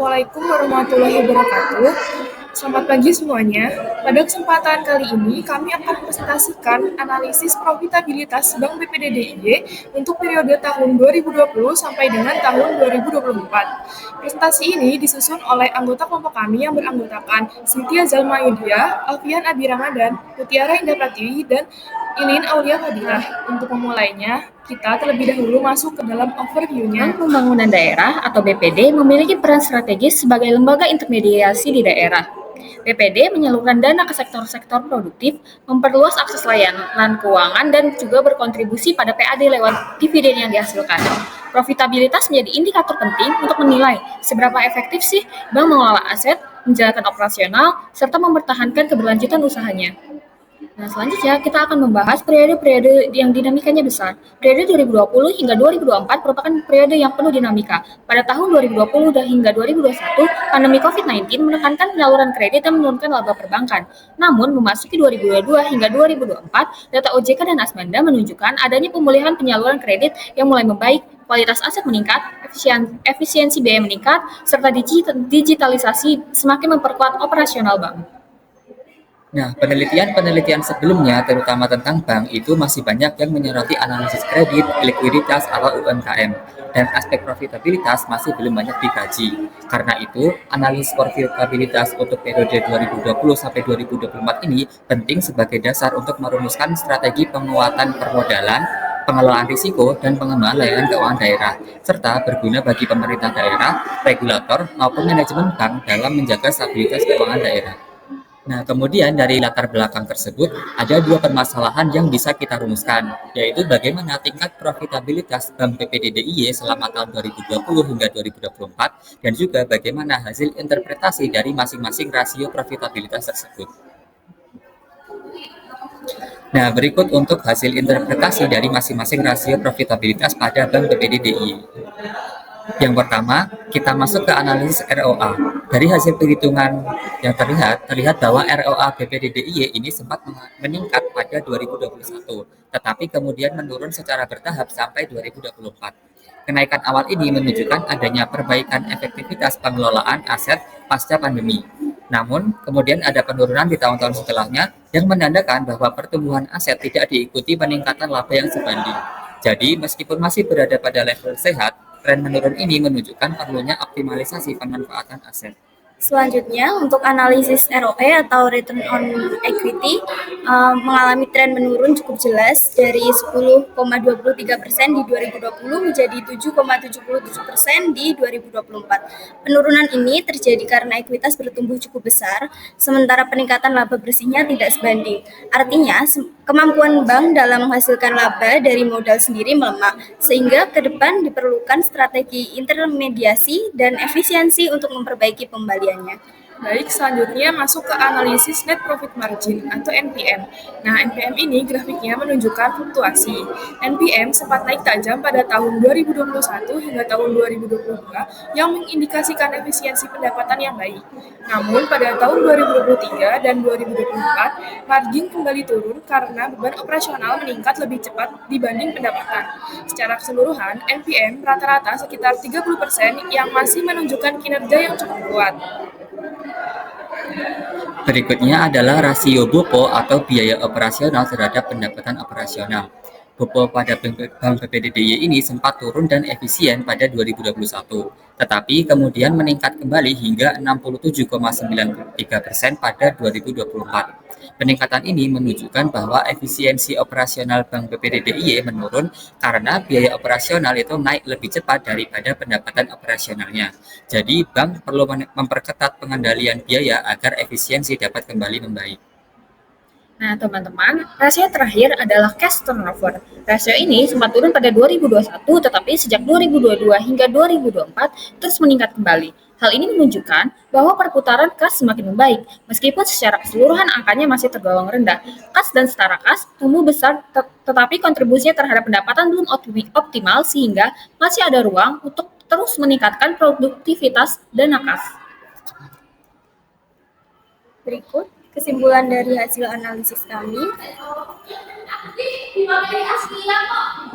Assalamualaikum warahmatullahi wabarakatuh. Selamat pagi semuanya. Pada kesempatan kali ini, kami akan presentasikan analisis profitabilitas Bank BPD DIY untuk periode tahun 2020 sampai dengan tahun 2024. Presentasi ini disusun oleh anggota kelompok kami yang beranggotakan Cynthia Zalma Yudia, Alfian Abi Ramadan, Mutiara Indah Pratiwi, dan Ilin Aulia Fadilah. Untuk memulainya, kita terlebih dahulu masuk ke dalam overview-nya. Bank Pembangunan Daerah atau BPD memiliki peran strategis sebagai lembaga intermediasi di daerah. BPD menyalurkan dana ke sektor-sektor produktif, memperluas akses layanan keuangan, dan juga berkontribusi pada PAD lewat dividen yang dihasilkan. Profitabilitas menjadi indikator penting untuk menilai seberapa efektif sih bank mengelola aset, menjalankan operasional, serta mempertahankan keberlanjutan usahanya. Nah, selanjutnya kita akan membahas periode-periode yang dinamikanya besar. Periode 2020 hingga 2024 merupakan periode yang penuh dinamika. Pada tahun 2020 hingga 2021, pandemi COVID-19 menekankan penyaluran kredit dan menurunkan laba perbankan. Namun, memasuki 2022 hingga 2024, data OJK dan Asmanda menunjukkan adanya pemulihan penyaluran kredit yang mulai membaik, kualitas aset meningkat, efisiensi biaya meningkat, serta digitalisasi semakin memperkuat operasional bank. Nah, penelitian-penelitian sebelumnya, terutama tentang bank, itu masih banyak yang menyoroti analisis kredit, likuiditas, atau UMKM, dan aspek profitabilitas masih belum banyak dikaji. Karena itu, analisis profitabilitas untuk periode 2020 sampai 2024 ini penting sebagai dasar untuk merumuskan strategi penguatan permodalan, pengelolaan risiko, dan pengembangan layanan keuangan daerah, serta berguna bagi pemerintah daerah, regulator, maupun manajemen bank dalam menjaga stabilitas keuangan daerah. Nah, kemudian dari latar belakang tersebut, ada dua permasalahan yang bisa kita rumuskan, yaitu bagaimana tingkat profitabilitas Bank BPD DIY selama tahun 2020 hingga 2024, dan juga bagaimana hasil interpretasi dari masing-masing rasio profitabilitas tersebut. Nah, berikut untuk hasil interpretasi dari masing-masing rasio profitabilitas pada Bank BPD DIY. Yang pertama, kita masuk ke analisis ROA. Dari hasil perhitungan yang terlihat bahwa ROA BPD DIY ini sempat meningkat pada 2021, tetapi kemudian menurun secara bertahap sampai 2024. Kenaikan awal ini menunjukkan adanya perbaikan efektivitas pengelolaan aset pasca pandemi. Namun, kemudian ada penurunan di tahun-tahun setelahnya yang menandakan bahwa pertumbuhan aset tidak diikuti peningkatan laba yang sebanding. Jadi, meskipun masih berada pada level sehat, tren menurun ini menunjukkan perlunya optimalisasi pemanfaatan aset. Selanjutnya, untuk analisis ROE atau Return on Equity mengalami tren menurun cukup jelas dari 10,23% di 2020 menjadi 7,77% di 2024. Penurunan ini terjadi karena ekuitas bertumbuh cukup besar, sementara peningkatan laba bersihnya tidak sebanding. Artinya, kemampuan bank dalam menghasilkan laba dari modal sendiri melemah, sehingga ke depan diperlukan strategi intermediasi dan efisiensi untuk memperbaiki pembaliannya. Baik, selanjutnya masuk ke analisis net profit margin atau NPM. Nah, NPM ini grafiknya menunjukkan fluktuasi. NPM sempat naik tajam pada tahun 2021 hingga tahun 2022 yang mengindikasikan efisiensi pendapatan yang baik. Namun, pada tahun 2023 dan 2024, margin kembali turun karena beban operasional meningkat lebih cepat dibanding pendapatan. Secara keseluruhan, NPM rata-rata sekitar 30% yang masih menunjukkan kinerja yang cukup kuat. Berikutnya adalah rasio BOPO atau biaya operasional terhadap pendapatan operasional. BOPO pada Bank BPD DIY ini sempat turun dan efisien pada 2021, tetapi kemudian meningkat kembali hingga 67,93% pada 2024. Peningkatan ini menunjukkan bahwa efisiensi operasional Bank BPD DIY menurun karena biaya operasional itu naik lebih cepat daripada pendapatan operasionalnya. Jadi, bank perlu memperketat pengendalian biaya agar efisiensi dapat kembali membaik. Nah, teman-teman, rasio terakhir adalah cash turnover. Rasio ini sempat turun pada 2021, tetapi sejak 2022 hingga 2024 terus meningkat kembali. Hal ini menunjukkan bahwa perputaran kas semakin membaik, meskipun secara keseluruhan angkanya masih tergolong rendah. Kas dan setara kas tumbuh besar, tetapi kontribusinya terhadap pendapatan belum optimal sehingga masih ada ruang untuk terus meningkatkan produktivitas dana kas. Berikut kesimpulan dari hasil analisis kami.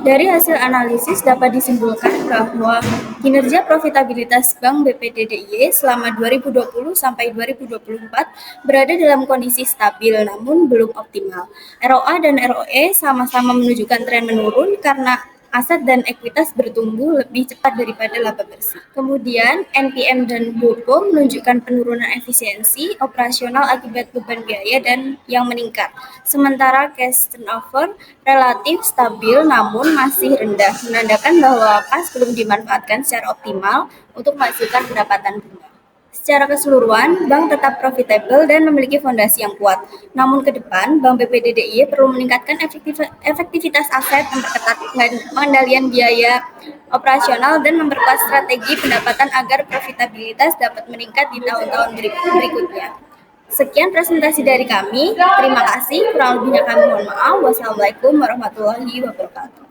Dari hasil analisis dapat disimpulkan bahwa kinerja profitabilitas Bank BPD DIY selama 2020 sampai 2024 berada dalam kondisi stabil namun belum optimal. ROA dan ROE sama-sama menunjukkan tren menurun karena aset dan ekuitas bertumbuh lebih cepat daripada laba bersih. Kemudian, NPM dan BOPO menunjukkan penurunan efisiensi operasional akibat beban biaya dan yang meningkat. Sementara cash turnover relatif stabil namun masih rendah, menandakan bahwa kas belum dimanfaatkan secara optimal untuk menghasilkan pendapatan bunga. Secara keseluruhan, bank tetap profitable dan memiliki fondasi yang kuat. Namun ke depan, Bank BPD DIY perlu meningkatkan efektivitas aset, memperketat pengendalian biaya operasional, dan memperkuat strategi pendapatan agar profitabilitas dapat meningkat di tahun-tahun berikutnya. Sekian presentasi dari kami. Terima kasih. Kurang lebihnya kami mohon maaf. Wassalamualaikum warahmatullahi wabarakatuh.